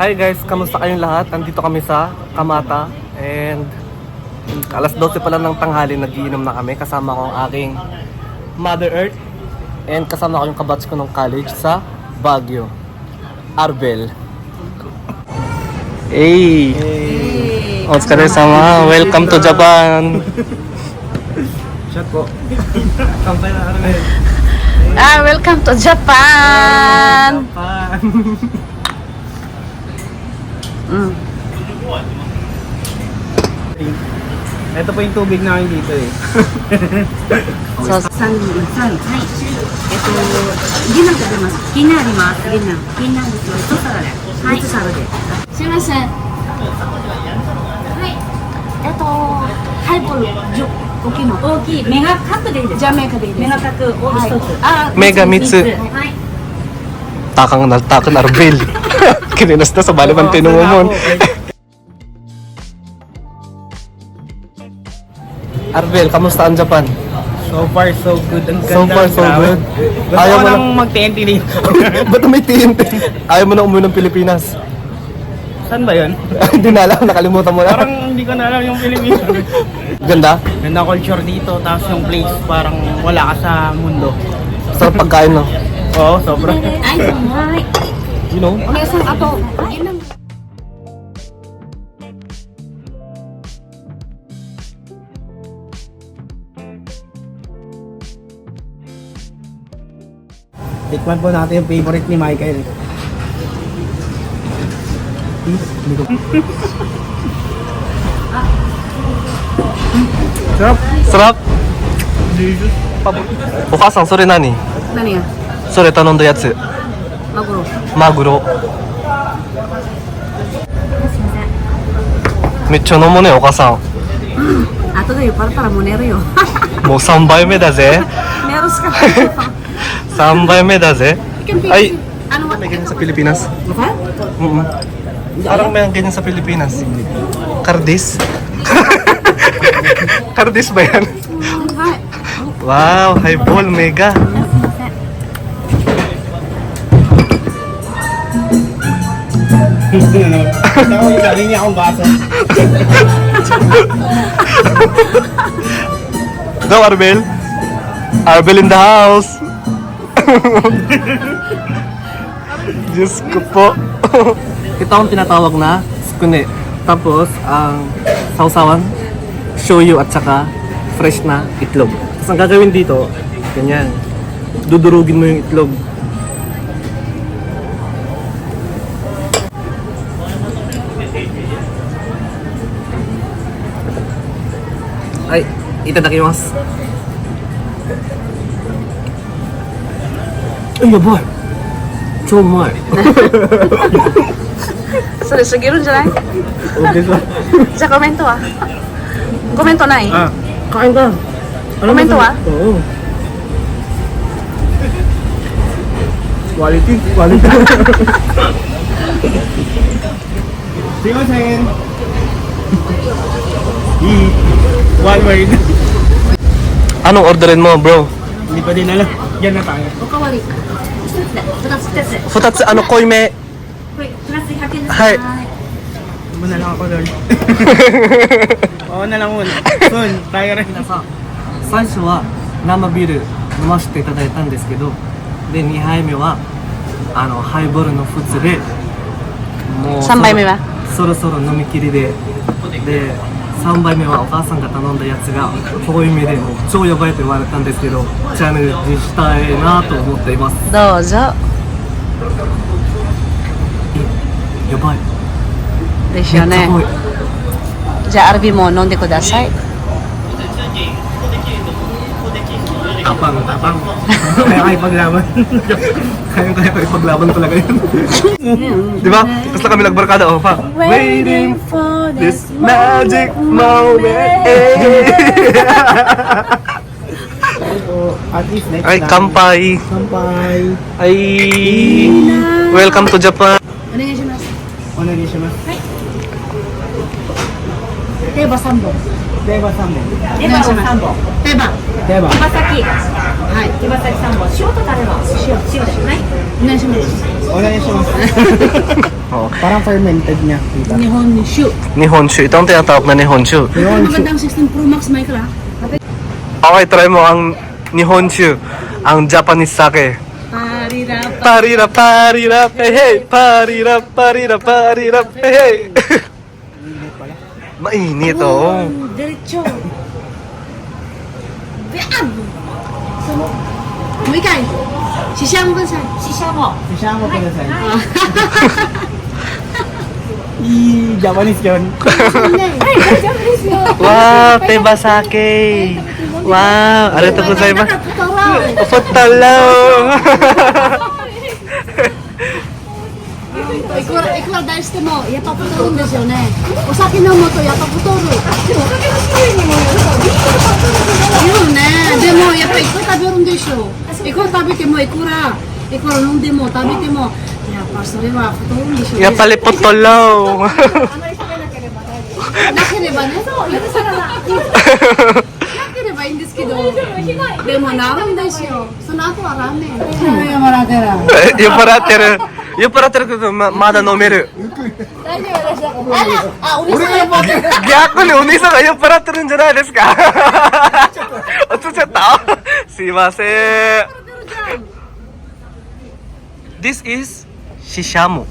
Hi guys, kamusta kayong lahat? Nandito kami sa Kamata and alas 12 pa lang ng tanghali, nagiinom na kami. Kasama ko ang aking Mother Earth and kasama ko yung kabatch ko ng college sa Baguio, Arbel. Hey! Otsukaresama! Welcome to Japan! Shot po. Kampay na Arbel. Welcome to Japan! Ito po yung tubig namin dito eh. So, 3、3、はい。銀杏食べます。銀杏あります。銀杏。銀杏ですよ。一皿で。はい。一皿で。すいません。はい。ハイボール10大きいの。大きい。メガカップでいいです。じゃあメガでいいです。メガカップを一つ。メガ3つ。はい。 Takang Arbel. Kininas na sa baliman tinumumon. Arbel, kamusta ang Japan? So far, so good. Ang ganda. So far, so good. Ayaw mo nang mag-TNT dito. Ba't may TNT? Ayaw mo na umuwi ng Pilipinas. Saan ba yun? Hindi na alam, nakalimutan mo na. Parang hindi ko na alam yung Pilipinas. Ganda? Ganda culture dito. Tapos yung place parang wala ka sa mundo. Sarap pagkain, no? Oo, sobra. はい。はい。 You know? お姉さん、あと、銀杏。 Tikman po natin yung favorite ni Michael. Sarap. Sarap? O母さん、それ何？何がそれ頼んだやつ。マグロ。マグロ。めっちゃ飲むね、お母さん。後で酔っ払ったらもう寝るよ。もう3杯目だぜ。寝るしかない。 3杯目だぜ。Ay, Ano ba? may ganyan sa Pilipinas. Maka? Parang may ganyan sa Pilipinas. Kardis? Kardis ba yan?はい。 Wow, highball, mega. Ako yung galing niya akong baso. Go, Arbel. Arbel in the house. Diyos ko po. Ito ang tinatawag na skune. Tapos, ang sausawan, shoyu at saka fresh na itlog. Tapos ang gagawin dito, ganyan. Dudurugin mo yung itlog. Ay, itadakimasu. Ay, yabay. 超うまい。それ過ぎるんじゃない？じゃあコメントは？コメントない？ Kain ka. Komento ah? Oo. Quality. Quality. Simasen. Eat. One word. Anong orderin mo, bro? Hindi pa din alam. Yan na tayo. おかわり。一つで。二つです。 2つ、濃いめ。これプラス100円です。はい。 Ano na lang ako, Lord. Oo na lang muna. Soon, tayo rin. 最初は生ビール飲ませていただいたんですけど、で2杯目はハイボールの普通で、もう3杯目はそろそろ飲み切りで、で3杯目はお母さんが頼んだやつが濃いめでもう超やばいと言われたんですけど、チャレンジしたいなと思っています。どうぞ。やばい。ですよね。めっちゃ濃い。じゃあアルビも飲んでください。 Tapang, tapang. Kaya kayo paglaban. Kaya ko ipaglaban talaga yun. Di ba? Tapos na kami nagbarkada, oh pa. Waiting for this magic moment. At least next Ay, time. kampai. Kampai. Ay, welcome to Japan. お願いします。 Onegaishimasu. 手羽3本。 Deva Samon. 手羽3本。手羽。 Deva. 手羽先。はい。手羽先3本。塩とタレは塩で。はい。お願いします。 Onegaishimasu. Oo. Parang fermented niya. Tita. Nihonshu. Nihonshu. Ito ang tinatawag na Nihonshu. Yun, Magandang 16 Pro Max mic lang. Okay, try mo ang Nihonshu. Ang Japanese sake. Parira. Parira, hey, hey. Parira, hey, hey. Mainit, oh. Diretso. Biag! Mo ikay. Sisamo ka sa. Sisamo. siya mo pala sa'yo. Japanese yun. Wow, teba sake. Wow, arigatou gozaimasu. Opotalaw. いくら出してもやっぱ太るんですよね。お酒飲むとやっぱ太る。言うね。でもやっぱいくら食べるんでしょう。いくら食べてもいくら飲んでも食べてもやっぱそれは太るんでしょうね。 Ya pala potolaw. なければね。なければいいんですけど。でもなるんですよ。その後はラーメン。酔っ払ってるけど、まだ飲める。逆にお兄さんが酔っ払ってるんじゃないですか。落ちちゃった。すいません。This is shishamo.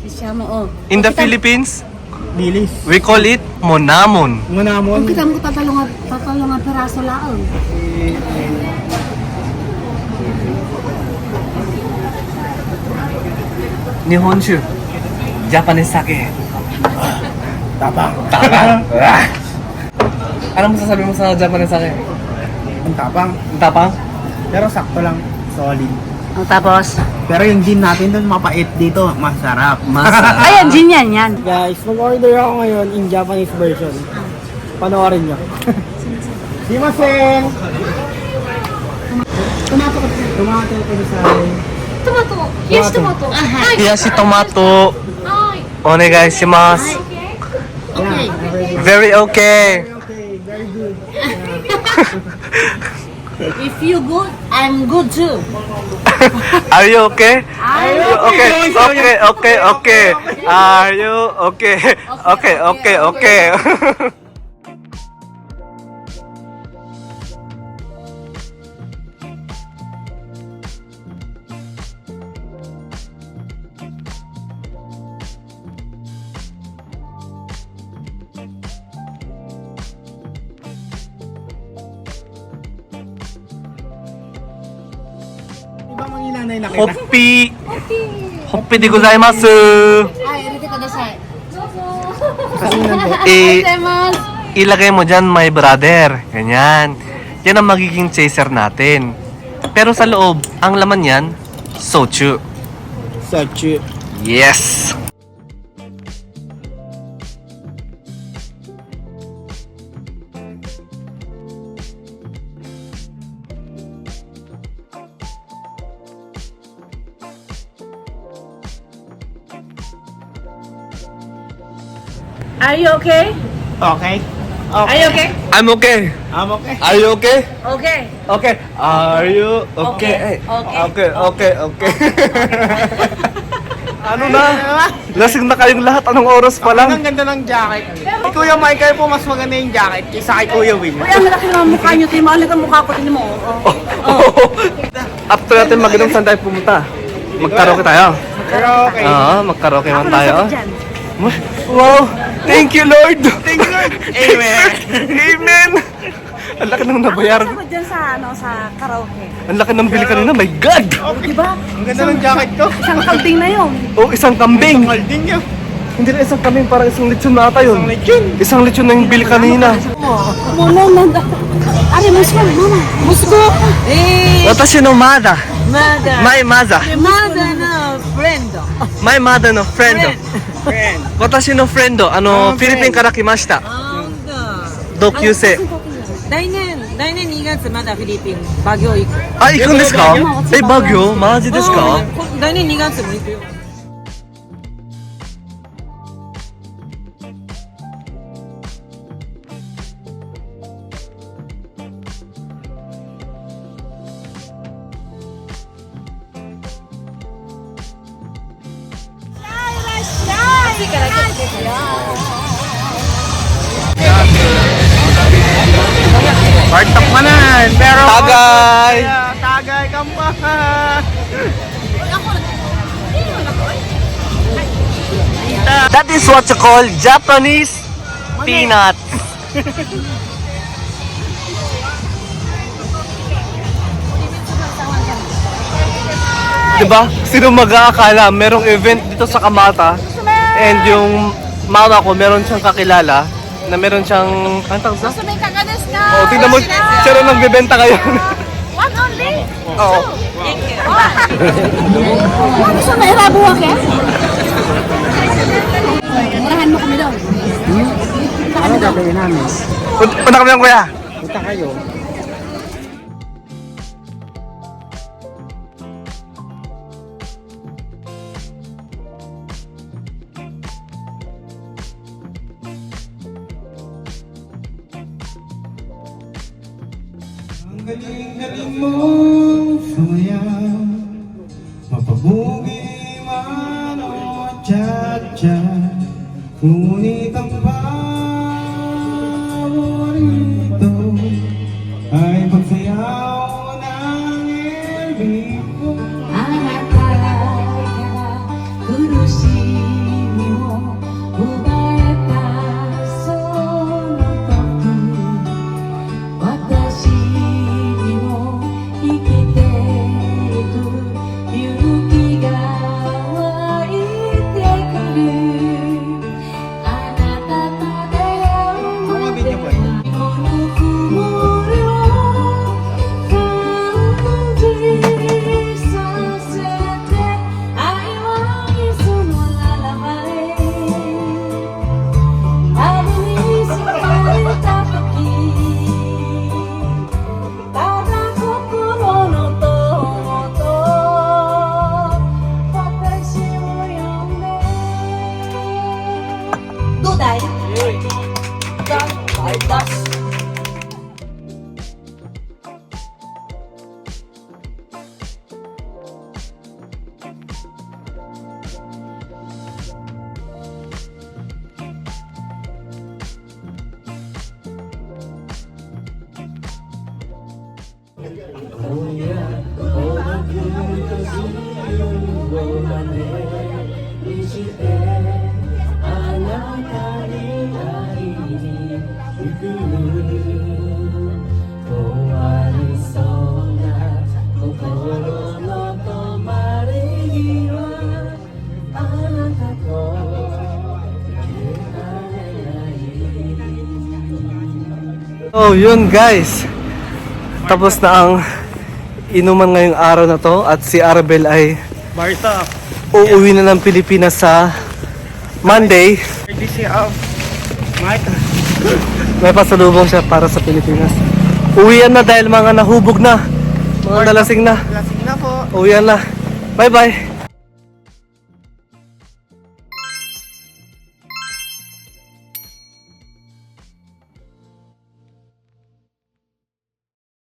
In the Philippines, Bilis. we call it monamon. Ngunamon. Kita mo tatalungan peraso laang. Nihonshu, Japanese sake. Tapang. Ano masasabi mo sa Japanese sake? Ang tapang. Ang tapang? Pero sakto lang. Solid. Tapos? Pero yung gin natin doon mapait dito. Masarap. Ayan, gin yan. Guys, mag-order ako ngayon in Japanese version. Panoorin nyo. Simasen! Tomato ko. Tomato ko sa Yes, tomato. Hi. Hiyashi tomato. Onegai shimasu. Okay. Very okay. Okay, very good. If you good, I'm good too. Are you okay? Okay. Are you okay? Okay. Ibang mga inanay nakita. Hoppi de gozaimasu. Ay, rite kadasai. Kasi nandun. Ilagay mo dyan, my brother. Ganyan. Yan ang magiging chaser natin. Pero sa loob, ang laman yan, sochu. Sachi. Yes! Are you okay? Okay. Are you okay? I'm okay. I'm okay. Are you okay? Okay. Okay. Are you okay? Okay. Ano na? Lasing na kayong lahat. Anong oras pa lang? Ang ganda ng jacket. Kay Kuya Michael po mas maganda yung jacket kaysa kay Kuya Will. Uy, ang laki ng mukha niyo. Timalik ang mukha ko. Tingnan mo. After natin mag-inom, saan tayo pumunta? Mag-karaoke tayo. Pero okay. Oo, mag-karaoke man Ako tayo. nasagot dyan. Wow! Thank you, Lord! Thank you, Lord. Amen. Amen! Ang laki nang nabayaran. Ako dyan sa karaoke. Ang laki ng bili kanina. My God! Diba? Ang ganda ng jacket ko. Isang kambing na yun. Oh, isang kambing. Mahal din niya. Hindi na isang kambing, parang isang lechon na ata yun. Isang lechon. Isang lechon na yung bili kanina. Are, musko, mama. Musko. Watashi no mother. My mother. Mother no friend. My mother no friend. Friend. Watashi no friend. Philippine から来ました。同級生。来年2月まだフィリピンバギョ行くあ、行くんですか？え、バギョ？マジですか？来年2月も行くよ Ay, Part of manan, pero... Tagay! Tagay kampahan! That is what you call Japanese peanut. Diba? Sino mag-aakala merong event dito sa Kamata and yung mama ko meron siyang kakilala na meron siyang anong tawag sa? Oh, tingnan mo, siya rin nagbebenta ngayon. One only? Oo. Gusto na irabuha ka? Murahan mo kami daw. Ano gagawin namin? Punta kami lang kuya. Punta kayo. Ang galing-galing mo sumayaw, mapabugi man o tsa-tsa, ngunit ang paborito ay pagsayaw ng elbiko. あなたから苦しみを奪えたその時、私にも生きていく勇気が湧いてくる。あなたと出会うまでこの曇りを感じさせて、愛はいつもララバイ。春に咲かれた時、ただ心の友と私を呼んで。どうだい？だいだし。Oh, yun guys. Tapos na ang inuman ngayong araw na to at si Arabel ay Marta, uuwi na ng Pilipinas sa Monday. courtesy of Marta. May pasalubong siya para sa Pilipinas. Uwian na dahil mga nahubog na. Mga nalasing na. Lasing na po. Uwian na. Bye bye.